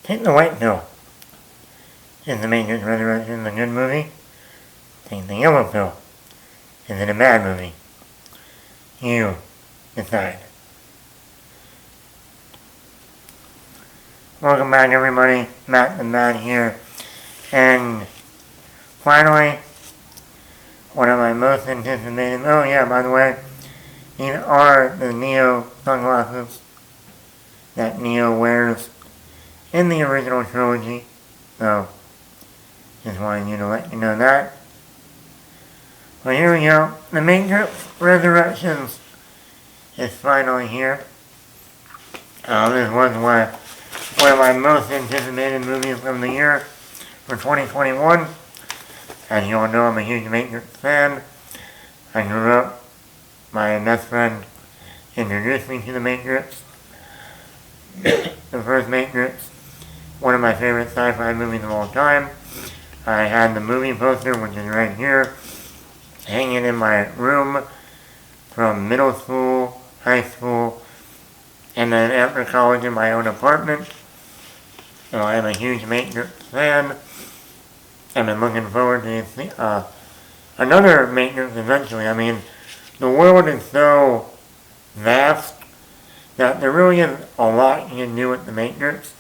Take the white pill. Is the Matrix Resurrection a good movie? Take the yellow pill. Is it a bad movie? You decide. Welcome back, everybody. Matt the Man here. And finally, one of my most anticipated... Oh yeah, by the way, these are the Neo sunglasses that Neo wears in the original trilogy. So, just wanted you to let you know that. But here we go. The Matrix Resurrections is finally here. This was one of my most anticipated movies of the year for 2021. As you all know, I'm a huge Matrix fan. I grew up, my best friend introduced me to the Matrix. The first Matrix, one of my favorite sci-fi movies of all time. I had the movie poster, which is right here, hanging in my room from middle school, high school, and then after college in my own apartment. So I am a huge Matrix fan. I've been looking forward to another Matrix eventually. I mean, the world is so vast that there really is a lot you can do with the Matrix.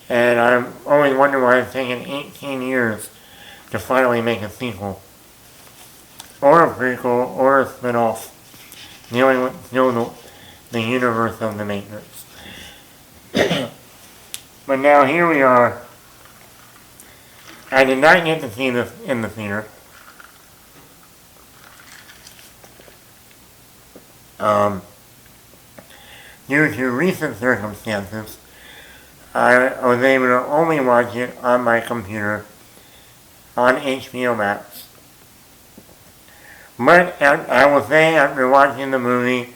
And I'm always wondering why it's taken 18 years to finally make a sequel. Or a prequel, or a spin-off, dealing with the universe of the Matrix. But now here we are. I did not get to see this in the theater. Due to recent circumstances, I was able to only watch it on my computer on HBO Max. But I will say, after watching the movie,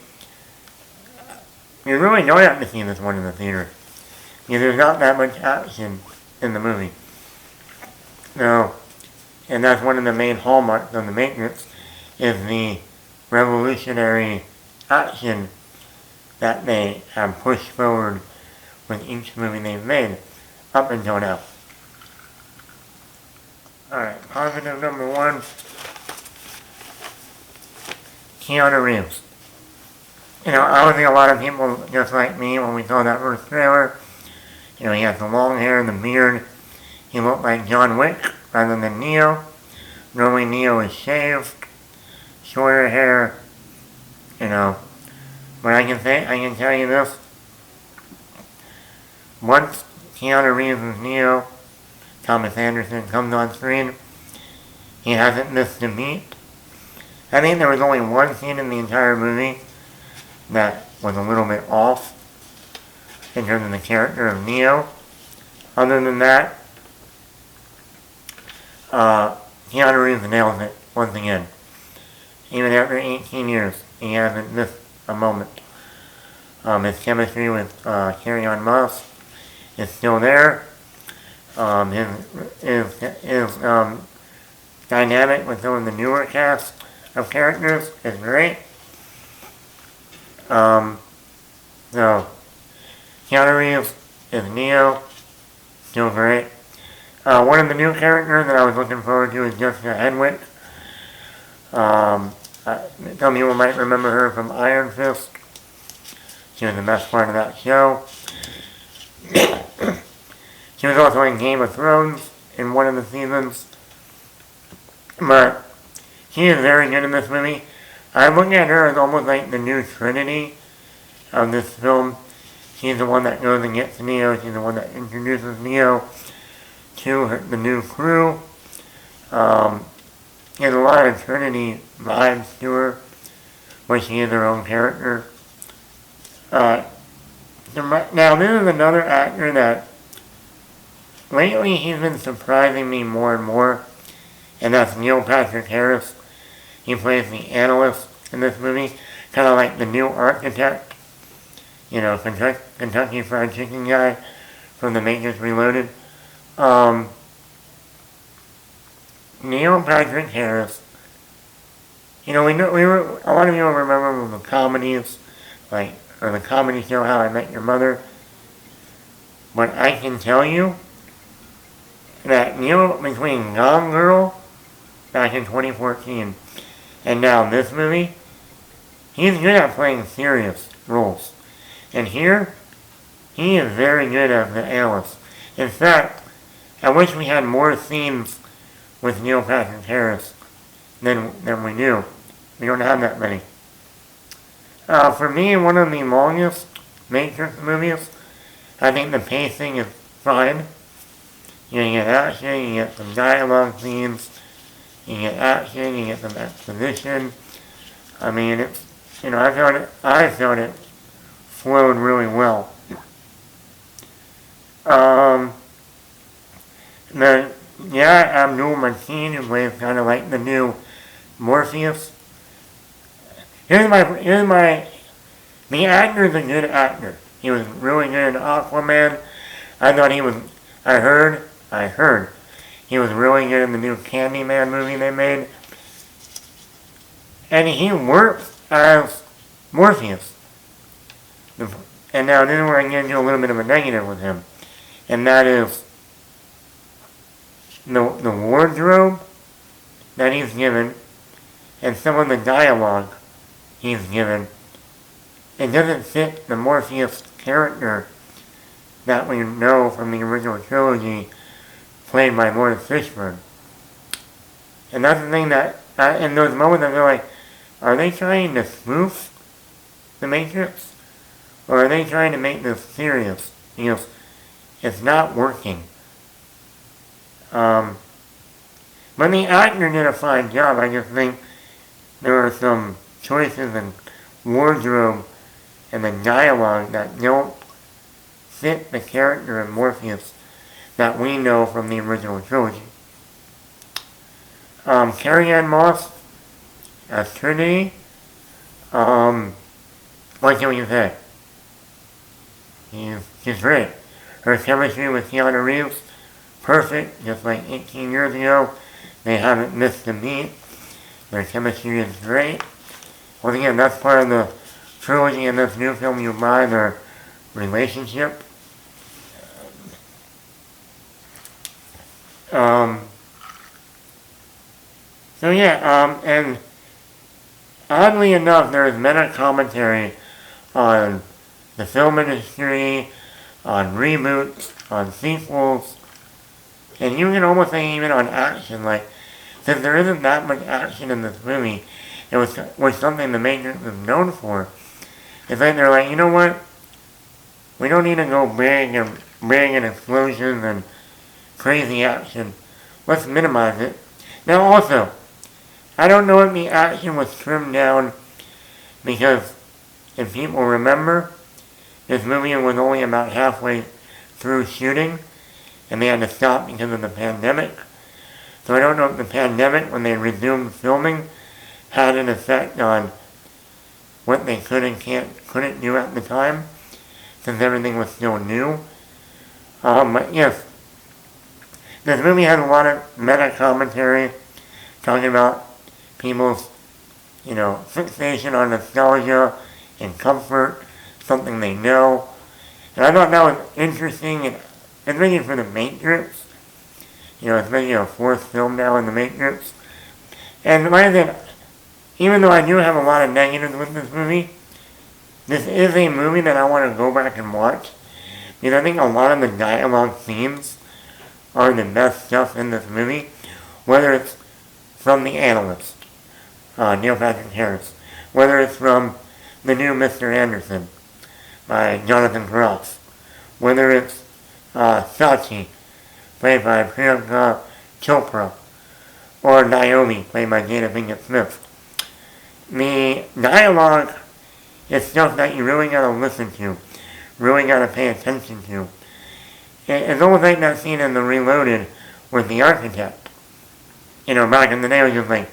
you really don't have to see this one in the theater. Because there's not that much action in the movie. No, and that's one of the main hallmarks of the Matrix, is the revolutionary action that they have pushed forward with each movie they've made up until now. Alright, positive number one, Keanu Reeves. You know, I think a lot of people, just like me, when we saw that first trailer, you know, he has the long hair and the beard. He looked like John Wick rather than Neo. Normally Neo is shaved, shorter hair, you know. But I can tell you this. Once Keanu Reeves' Neo, Thomas Anderson, comes on screen, he hasn't missed a beat. I think there was only one scene in the entire movie that was a little bit off in terms of the character of Neo. Other than that, Keanu Reeves nails it once again. Even after 18 years, he hasn't missed a moment. His chemistry with Carrie-Anne Moss is still there. His dynamic with some of the newer cast of characters is great. So, Keanu Reeves is Neo, still great. One of the new characters that I was looking forward to is Jessica Henwick. Some people might remember her from Iron Fist. She was the best part of that show. She was also in Game of Thrones in one of the seasons. But she is very good in this movie. I look at her as almost like the new Trinity of this film. She's the one that goes and gets Neo. She's the one that introduces Neo to the new crew. She has a lot of Trinity vibes to her, where she is her own character. Now, this is another actor that lately he's been surprising me more and more, and that's Neil Patrick Harris. He plays the analyst in this movie, kind of like the new architect, you know, Kentucky Fried Chicken guy from The Matrix Reloaded. Neil Patrick Harris, you know, a lot of people remember the comedies, or the comedy show How I Met Your Mother. But I can tell you that between Gone Girl back in 2014 and now this movie, he's good at playing serious roles. And here, he is very good as the analyst. In fact, I wish we had more scenes with Neil Patrick Harris than we do. We don't have that many. For me, one of the longest Matrix movies, I think the pacing is fine. You get action, you get some dialogue scenes, you get action, you get some exposition. I mean, I felt it flowed really well. Abdul Mateen, who plays kind of like the new Morpheus. The actor's a good actor. He was really good in Aquaman. I heard he was really good in the new Candyman movie they made. And he works as Morpheus. And now this is where I get into a little bit of a negative with him. And that is the wardrobe that he's given and some of the dialogue he's given. It doesn't fit the Morpheus character that we know from the original trilogy played by Lawrence Fishburne. And that's the thing that, in those moments I feel like, are they trying to spoof the Matrix? Or are they trying to make this serious? Because it's not working. But the actor did a fine job. I just think there are some choices in wardrobe and the dialogue that don't fit the character of Morpheus that we know from the original trilogy. Carrie-Anne Moss as Trinity. What can we say? She's great. Her chemistry with Keanu Reeves, perfect, just like 18 years ago. They haven't missed a beat. Their chemistry is great. Once again, that's part of the trilogy in this new film you buy, their relationship. And oddly enough, there is meta commentary on the film industry, on reboots, on sequels, and you can almost say even on action. Like, since there isn't that much action in this movie, it was something the Matrix was known for. It's like they're like, you know what? We don't need to go big and explosions and crazy action. Let's minimize it. Now also, I don't know if the action was trimmed down because, if people remember, this movie was only about halfway through shooting and they had to stop because of the pandemic. So I don't know if the pandemic, when they resumed filming, had an effect on what they could and couldn't do at the time, since everything was still new. But yes, this movie has a lot of meta commentary, talking about people's, fixation on nostalgia and comfort, something they know. And I thought that was interesting, and especially for the Matrix. It's making a fourth film now in the Matrix. And like I said, even though I do have a lot of negatives with this movie, this is a movie that I want to go back and watch. Because I think a lot of the dialogue themes are the best stuff in this movie. Whether it's from the analyst, Neil Patrick Harris. Whether it's from the new Mr. Anderson by Jonathan Groff. Whether it's Sachi, played by Priyanka Chopra, or Naomi, played by Jada Pinkett Smith. The dialogue is stuff that you really gotta listen to, really gotta pay attention to. It's almost like that scene in The Reloaded with the architect. Back in the day it was just like,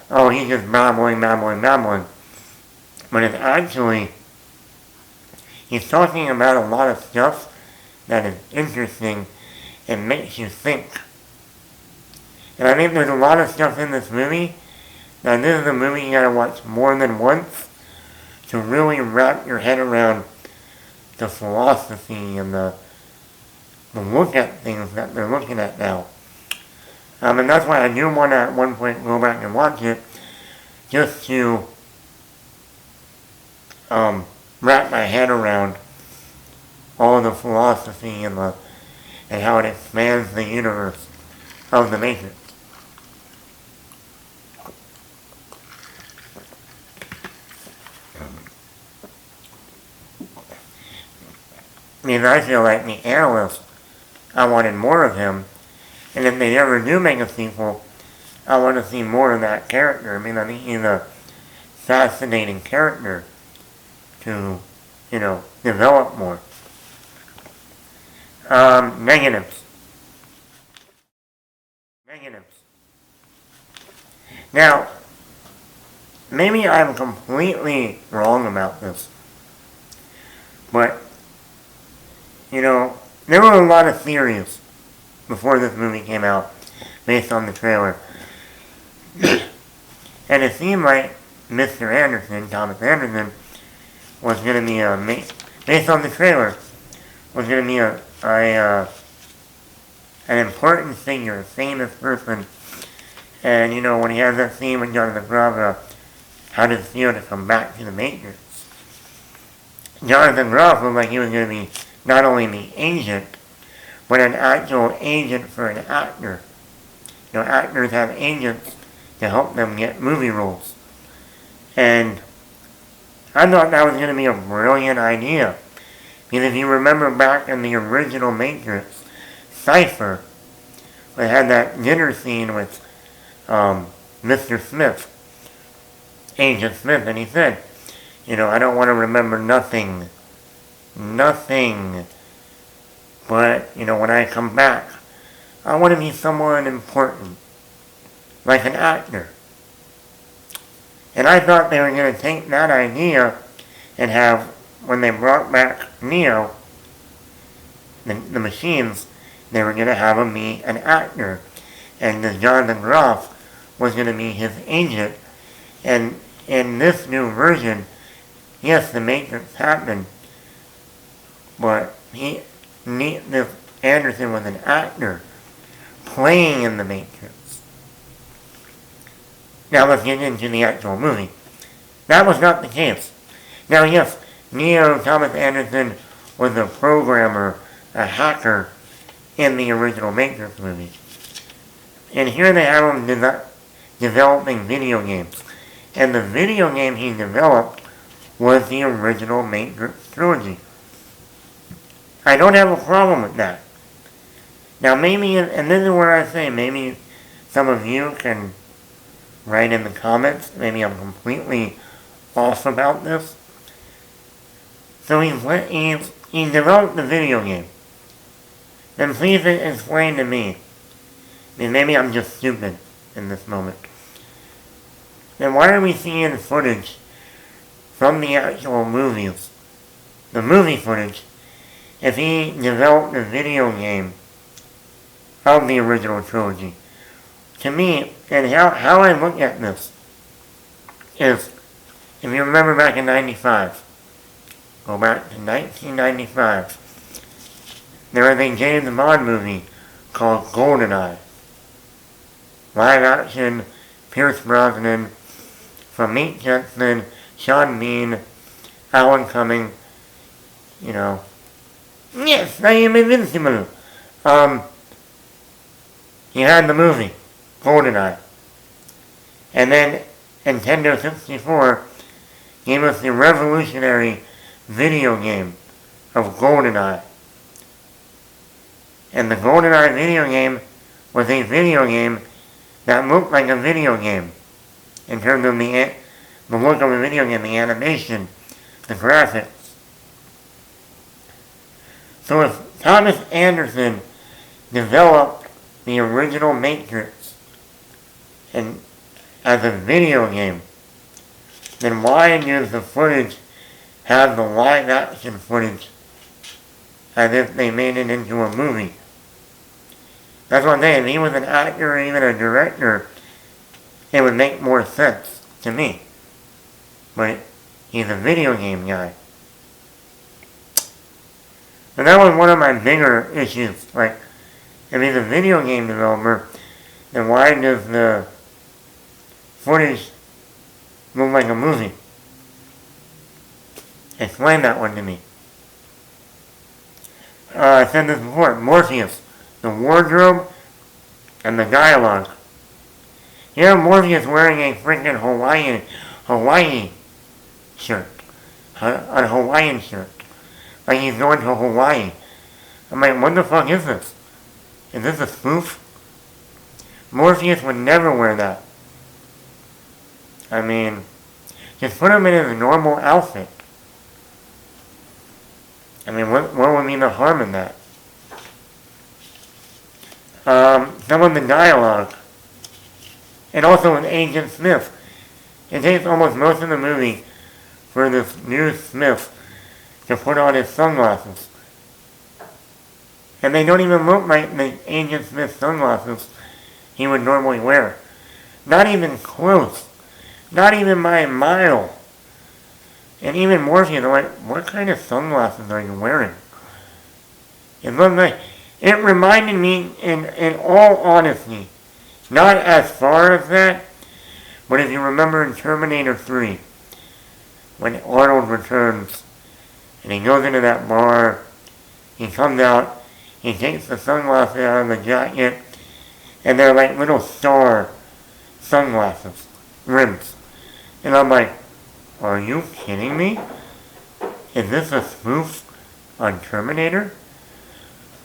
oh, he's just babbling. But it's actually, he's talking about a lot of stuff that is interesting and makes you think. And I think there's a lot of stuff in this movie that this is a movie you gotta watch more than once to really wrap your head around the philosophy and the look at things that they're looking at now. And that's why I do want to at one point go back and watch it, just to wrap my head around all the philosophy and how it expands the universe of the Matrix. Because I feel like the analyst, I wanted more of him, and if they ever do make a sequel, I want to see more of that character. I think he's a fascinating character to, develop more. Negatives. Now, maybe I'm completely wrong about this, but, there were a lot of theories before this movie came out based on the trailer. And it seemed like Mr. Anderson, Thomas Anderson, was going to be based on the trailer, was going to be an important figure, a famous person. And when he has that scene with Jonathan Groff, how does it feel to come back to the Matrix? Jonathan Groff looked like he was going to be not only the agent, but an actual agent for an actor. Actors have agents to help them get movie roles. And I thought that was going to be a brilliant idea. Because if you remember back in the original Matrix, Cypher, they had that dinner scene with Mr. Smith, Agent Smith, and he said, I don't want to remember nothing, but, when I come back, I want to be someone important, like an actor. And I thought they were going to take that idea and have, when they brought back Neo, the machines, they were going to have him be an actor. And the Jonathan Groff was going to be his agent. And in this new version, yes, the Matrix happened, but this Anderson was an actor playing in the Matrix. Now let's get into the actual movie. That was not the case. Now yes, Neo Thomas Anderson was a programmer, a hacker in the original Matrix movie. And here they have him developing video games. And the video game he developed was the original Matrix trilogy. I don't have a problem with that. Now maybe, and this is where I say, maybe some of you can write in the comments, maybe I'm completely off about this. So he developed the video game. Then please explain to me, maybe I'm just stupid in this moment. Then why are we seeing footage from the actual movies, the movie footage, if he developed a video game of the original trilogy? To me, and how I look at this is, if you remember back in 95, go back to 1995, there was a James Bond movie called GoldenEye. Live action, Pierce Brosnan, from Meat Jackson, Sean Bean, Alan Cumming, yes, I am invincible. He had the movie, GoldenEye. And then Nintendo 64 gave us the revolutionary video game of GoldenEye. And the GoldenEye video game was a video game that looked like a video game. In terms of the look of a video game, the animation, the graphics. So if Thomas Anderson developed the original Matrix and as a video game, then why does the footage have the live action footage as if they made it into a movie? That's what I'm saying. If he was an actor or even a director, it would make more sense to me. But he's a video game guy. And that was one of my bigger issues. Like, if he's a video game developer, then why does the footage look like a movie? Explain that one to me. I said this before, Morpheus, the wardrobe and the dialogue. You have Morpheus wearing a freaking Hawaii shirt. A Hawaiian shirt. Like he's going to Hawaii. I'm like, what the fuck is this? Is this a spoof? Morpheus would never wear that. I mean, just put him in his normal outfit. I mean, what would be the harm in that? Some of the dialogue. And also with Agent Smith. It takes almost most of the movie for this new Smith to put on his sunglasses. And they don't even look like the Agent Smith sunglasses he would normally wear. Not even close. Not even by a mile. And even Morpheus, I'm like, what kind of sunglasses are you wearing? It looked like, it reminded me, in all honesty, not as far as that, but if you remember in Terminator 3, when Arnold returns, and he goes into that bar, he comes out, he takes the sunglasses out of the jacket, and they're like little star sunglasses, rims. And I'm like, are you kidding me? Is this a spoof on Terminator?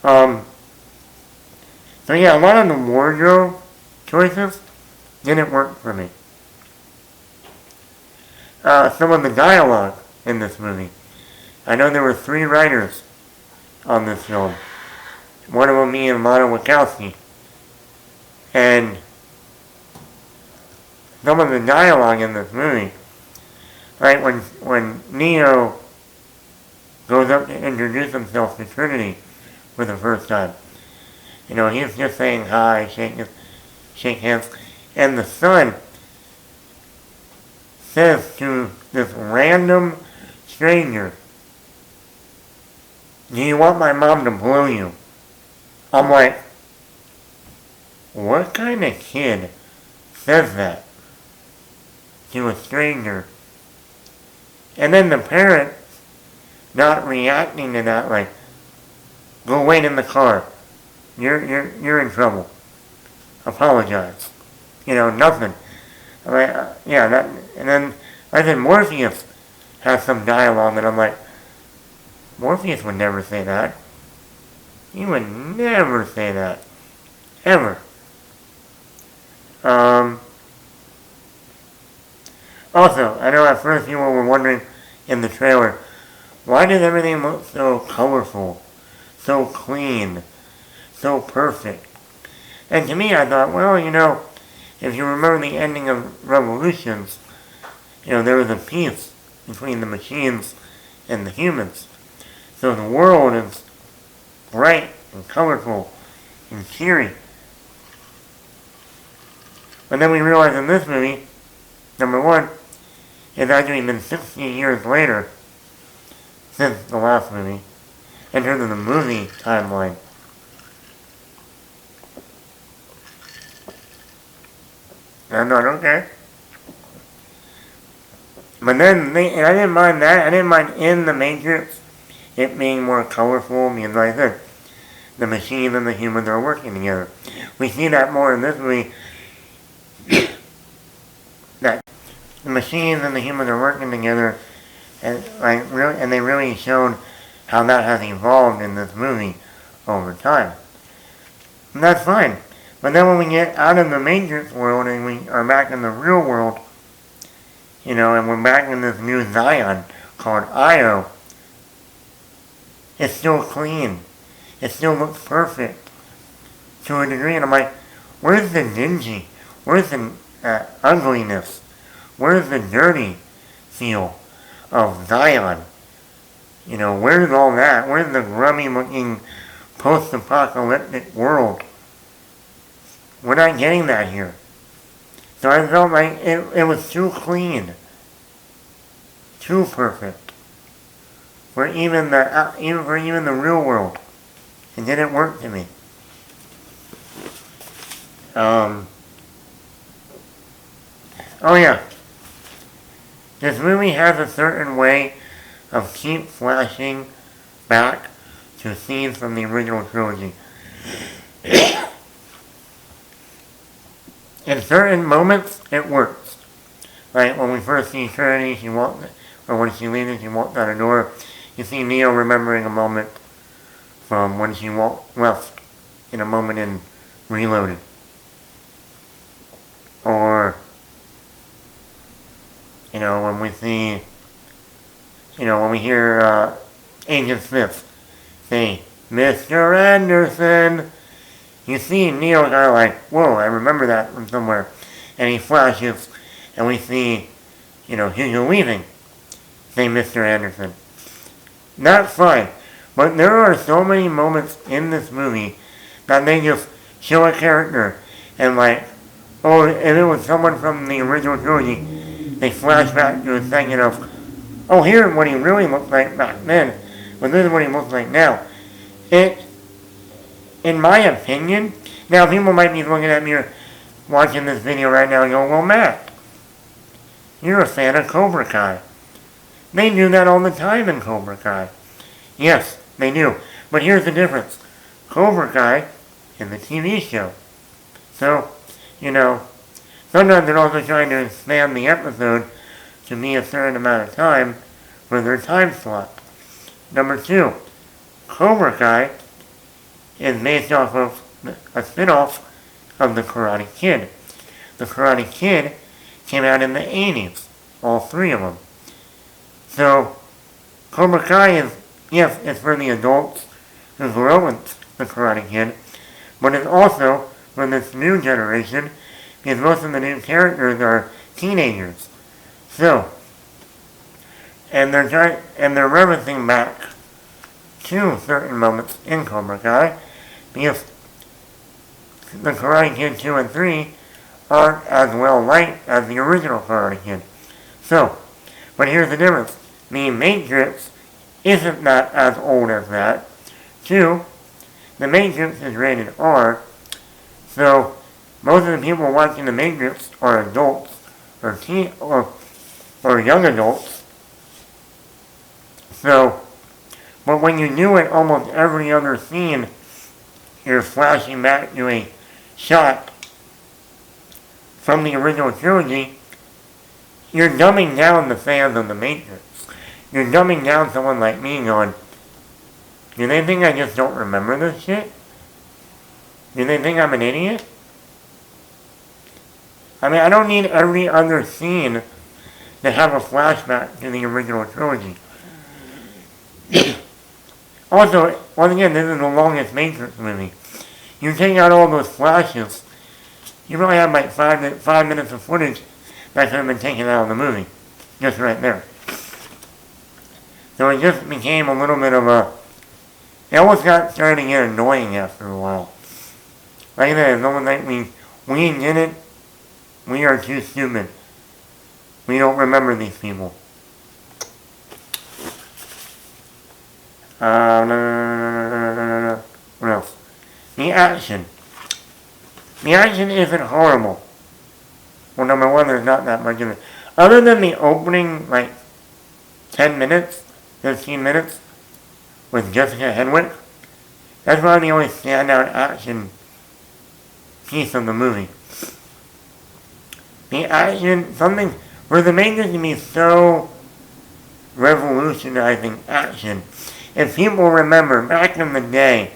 So yeah, a lot of the wardrobe choices didn't work for me. Some of the dialogue in this movie. I know there were 3 writers on this film. One of them being Lana Wachowski. And some of the dialogue in this movie, right, when Neo goes up to introduce himself to Trinity for the first time, you know, he's just saying hi, shake hands, and the son says to this random stranger, do you want my mom to blow you? I'm like, what kind of kid says that to a stranger? And then the parent not reacting to that, like, go wait in the car. You're in trouble. Apologize. You know, nothing. I'm like, yeah, that, and then I said Morpheus has some dialogue, and I'm like, Morpheus would never say that. He would never say that. Ever. Also, I know at first people were wondering in the trailer, why does everything look so colorful, so clean, so perfect? And to me, I thought, well, you know, if you remember the ending of Revolutions, you know, there was a peace between the machines and the humans. So the world is bright and colorful and cheery. But then we realize in this movie, number one, it's actually been 60 years later since the last movie, in terms of the movie timeline. I'm not okay. But then, and I didn't mind that. I didn't mind in the Matrix it being more colorful, because like I said, the machines and the humans are working together. We see that more in this movie. That the machines and the humans are working together, and and they really showed how that has evolved in this movie over time. And that's fine. But then when we get out of the Matrix world and we are back in the real world, you know, and we're back in this new Zion called Io, it's still clean. It still looks perfect to a degree. And I'm like, where's the dingy? Where's the ugliness? Where's the dirty feel of Zion? You know, where's all that? Where's the grubby looking post-apocalyptic world? We're not getting that here. So I felt like it was too clean. Too perfect for even the real world. It didn't work to me. Oh yeah. This movie has a certain way of keep flashing back to scenes from the original trilogy. In certain moments, it works. Like when we first see Trinity, or when she leaves, she walked out a door. You see Neo remembering a moment from when she left in a moment in Reloaded. Or, when we see, when we hear Agent Smith say, Mr. Anderson, you see Neo kind of like, whoa, I remember that from somewhere. And he flashes, and we see, Hugo leaving. Say Mr. Anderson. That's fine. But there are so many moments in this movie that they just show a character and like, oh, if it was someone from the original trilogy, they flash back to a second of, oh, here's what he really looked like back then, but this is what he looks like now. In my opinion, now people might be looking at me or watching this video right now and go, well, Matt, you're a fan of Cobra Kai. They do that all the time in Cobra Kai. Yes, they do. But here's the difference. Cobra Kai is the TV show. So, sometimes they're also trying to expand the episode to be a certain amount of time for their time slot. Number 2, Cobra Kai is based off of a spin-off of The Karate Kid. The Karate Kid came out in the 80s, all 3 of them. So, Cobra Kai is, yes, it's for the adults who grew up with The Karate Kid, but it's also for this new generation because most of the new characters are teenagers. So, and they're referencing back to certain moments in Cobra Kai because the Karate Kid 2 and 3 aren't as well liked as the original Karate Kid. So, but here's the difference. The Matrix isn't that as old as that. 2, the Matrix is rated R, so most of the people watching the Matrix are adults or young adults. So, but when you do it almost every other scene, you're flashing back to a shot from the original trilogy, you're dumbing down the fans of the Matrix. You're dumbing down someone like me going, do they think I just don't remember this shit? Do they think I'm an idiot? I mean, I don't need every other scene to have a flashback to the original trilogy. Also, once again, this is the longest Matrix movie. You take out all those flashes, you probably have like 5 minutes of footage that could have been taken out of the movie. Just right there. So it just became a little bit of it almost started to get annoying after a while. Like that, it's almost like we did it, we are too stupid. We don't remember these people. No. What else? The action. The action isn't horrible. Well, number 1, there's not that much of it. Other than the opening, 10 minutes, 15 minutes, with Jessica Henwick, that's probably the only standout action piece of the movie. The action, something, for the Matrix to be so revolutionizing action, if people remember, back in the day,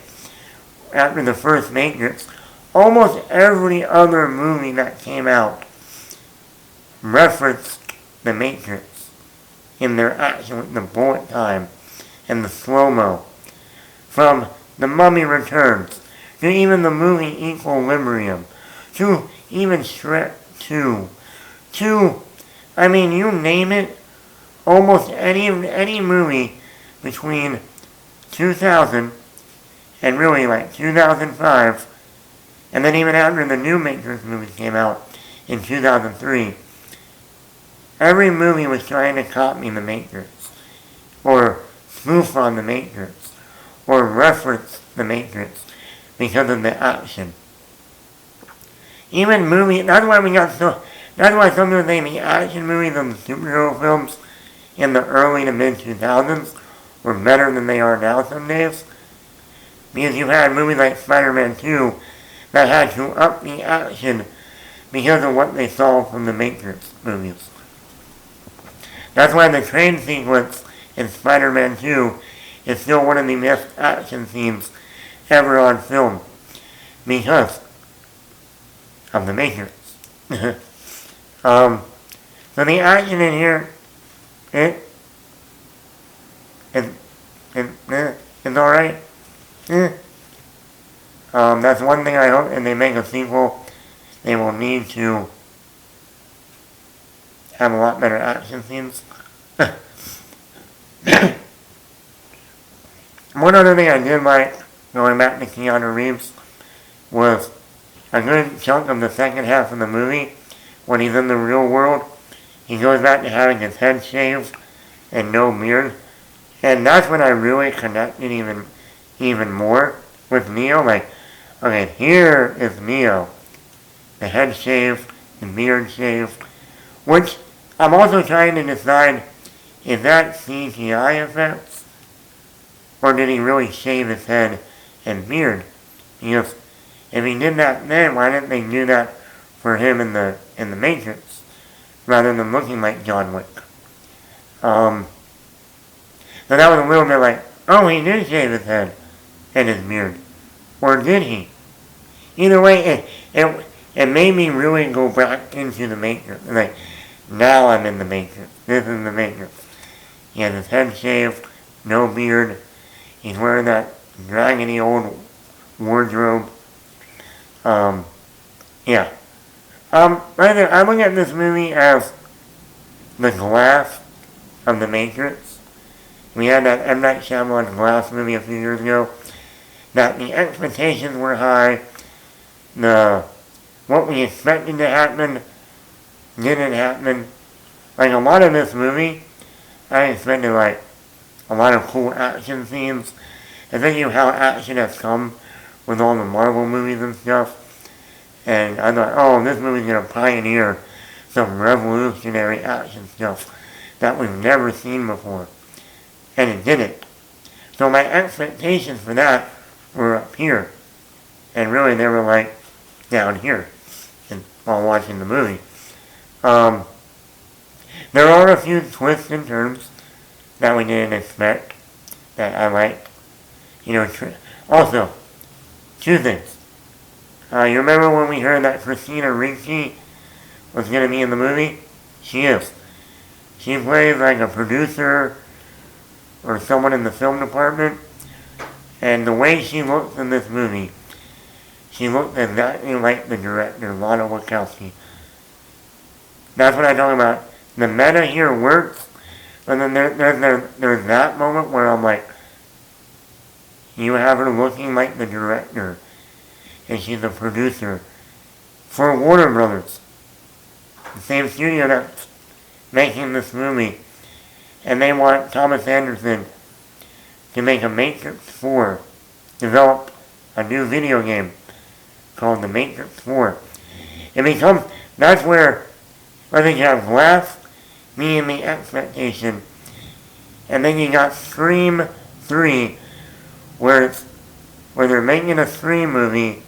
after the first Matrix, almost every other movie that came out referenced the Matrix in their action with the bullet time and the slow-mo. From The Mummy Returns, to even the movie Equilibrium, to even Shrek 2, to, I mean, you name it, almost any movie between 2000 and really 2005, and then even after the new Matrix movies came out in 2003, every movie was trying to copy the Matrix, or spoof on the Matrix or reference the Matrix because of the action. Even movies, that's why some people say the action movies and the superhero films in the early to mid 2000s were better than they are now some days. Because you had movies like Spider-Man 2 that had to up the action because of what they saw from the Matrix movies. That's why the train sequence in Spider-Man 2 is still one of the best action scenes ever on film. Because of the Matrix. So the action in here, it's alright. That's one thing I hope, and they make a sequel, they will need to have a lot better action scenes. One other thing I did like, going back to Keanu Reeves, was a good chunk of the second half of the movie, when he's in the real world, he goes back to having his head shaved and no beard. And that's when I really connected even more with Neo. Like, okay, here is Neo. The head shaved, the beard shaved. Which, I'm also trying to decide, is that CGI effects? Or did he really shave his head and beard? Because if he did that then, why didn't they do that for him in the Matrix, rather than looking like John Wick? So that was a little bit like, oh, he did shave his head and his beard. Or did he? Either way, it made me really go back into the Matrix. Like, now I'm in the Matrix. This is the Matrix. He has his head shaved, no beard. He's wearing that dragony old wardrobe. Yeah. Right there, I look at this movie as the Glass of the Matrix. We had that M. Night Shyamalan Glass movie a few years ago. That the expectations were high. What we expected to happen didn't happen. Like a lot of this movie, I expected like a lot of cool action scenes. And thinking of how action has come with all the Marvel movies and stuff. And I thought, oh, this movie's going to pioneer some revolutionary action stuff that we've never seen before. And it didn't. So my expectations for that were up here. And really they were like down here while watching the movie. There are a few twists and turns that we didn't expect that I liked. Also, two things. You remember when we heard that Christina Ricci was going to be in the movie? She is. She plays like a producer or someone in the film department. And the way she looks in this movie, she looks exactly like the director, Lana Wachowski. That's what I'm talking about. The meta here works, but then there's that moment where I'm like, you have her looking like the director, and she's a producer for Warner Brothers, the same studio that's making this movie, and they want Thomas Anderson to make a Matrix 4, develop a new video game called The Matrix 4. That's where I think you have Glass, me and the expectation, and then you got Scream 3, where they're making a Scream movie,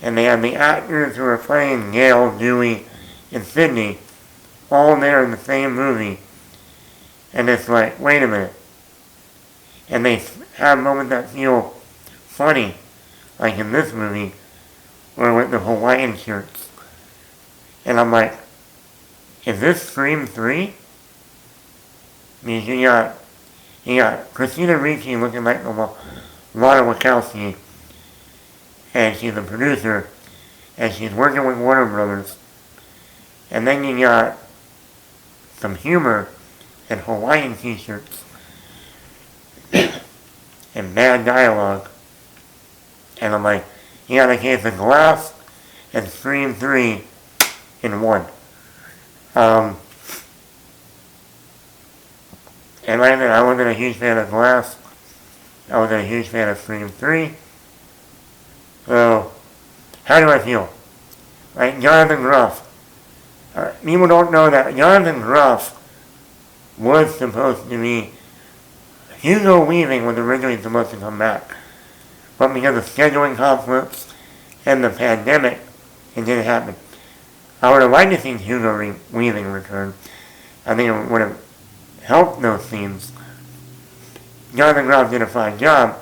and they have the actors who are playing Gale, Dewey, and Sidney, all there in the same movie. And it's like, wait a minute. And they have moments that feel funny, like in this movie, or with the Hawaiian shirts. And I'm like, is this Scream 3? Because you got Christina Ricci looking like Lana Wachowski, and she's a producer, and she's working with Warner Brothers. And then you got some humor and Hawaiian t-shirts and bad dialogue. And I'm like, you got a case of Glass and Scream 3 in one. And like I said, I wasn't a huge fan of Glass. I wasn't a huge fan of Scream 3. So, how do I feel? Like Jonathan Groff. People don't know that Jonathan Groff was supposed to be... Hugo Weaving was originally supposed to come back. But because of scheduling conflicts and the pandemic, it didn't happen. I would have liked to see Hugo Weaving return. I think it would have helped those scenes. Jonathan Groff did a fine job.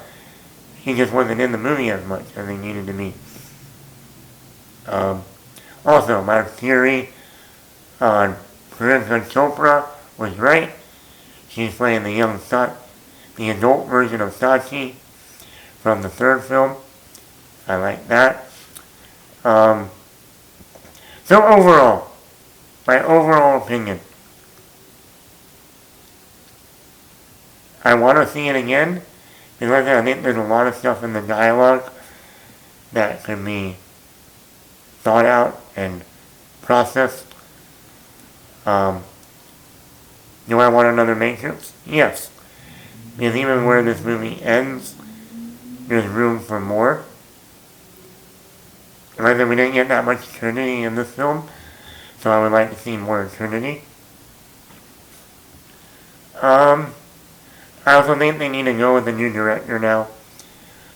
He just wasn't in the movie as much as he needed to be. Also, my theory on Priyanka Chopra was right. She's playing the the adult version of Sachi from the third film. I like that. So overall, my overall opinion, I want to see it again because I think there's a lot of stuff in the dialogue that could be thought out and processed. Do I want another Matrix? Yes. Because even where this movie ends, there's room for more. Like we didn't get that much Trinity in this film, so I would like to see more Trinity. I also think they need to go with a new director now.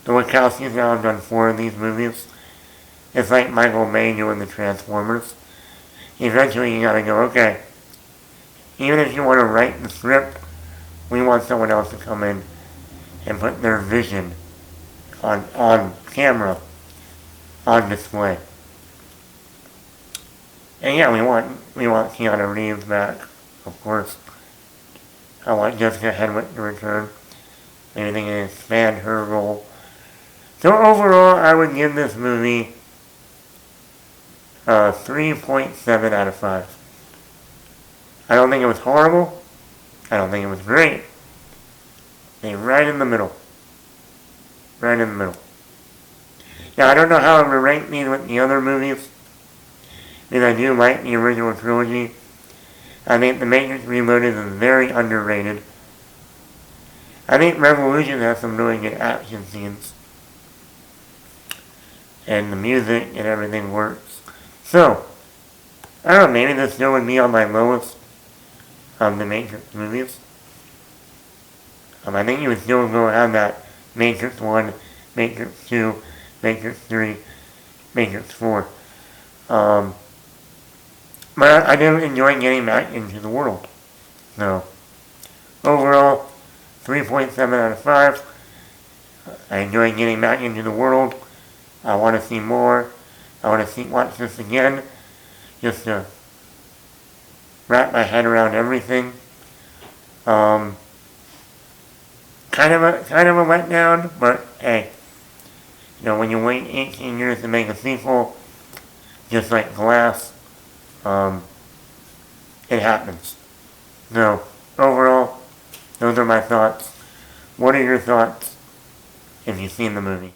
The Wachowskis now have done 4 of these movies. It's like Michael Bay doing the Transformers. Eventually you gotta go, okay, even if you want to write the script, we want someone else to come in and put their vision on camera, on display. And yeah, we want Keanu Reeves back, of course. I want Jessica Henwick to return. Maybe they can expand her role. So overall, I would give this movie a 3.7 out of 5. I don't think it was horrible. I don't think it was great. They're right in the middle. Right in the middle. Now, I don't know how I would rank these with the other movies, because I do like the original trilogy. I think The Matrix Reloaded is very underrated. I think Revolution has some really good action scenes. And the music and everything works. So, I don't know, maybe this still would be on my lowest of the Matrix movies. I think you would still go have that Matrix 1, Matrix 2, Matrix 3, Matrix 4. But I do enjoy getting back into the world. So, overall, 3.7 out of 5. I enjoy getting back into the world. I want to see more. I want to watch this again, just to wrap my head around everything. Kind of a letdown, but hey, when you wait 18 years to make a sequel, just like Glass, it happens. So, overall, those are my thoughts. What are your thoughts if you've seen the movie?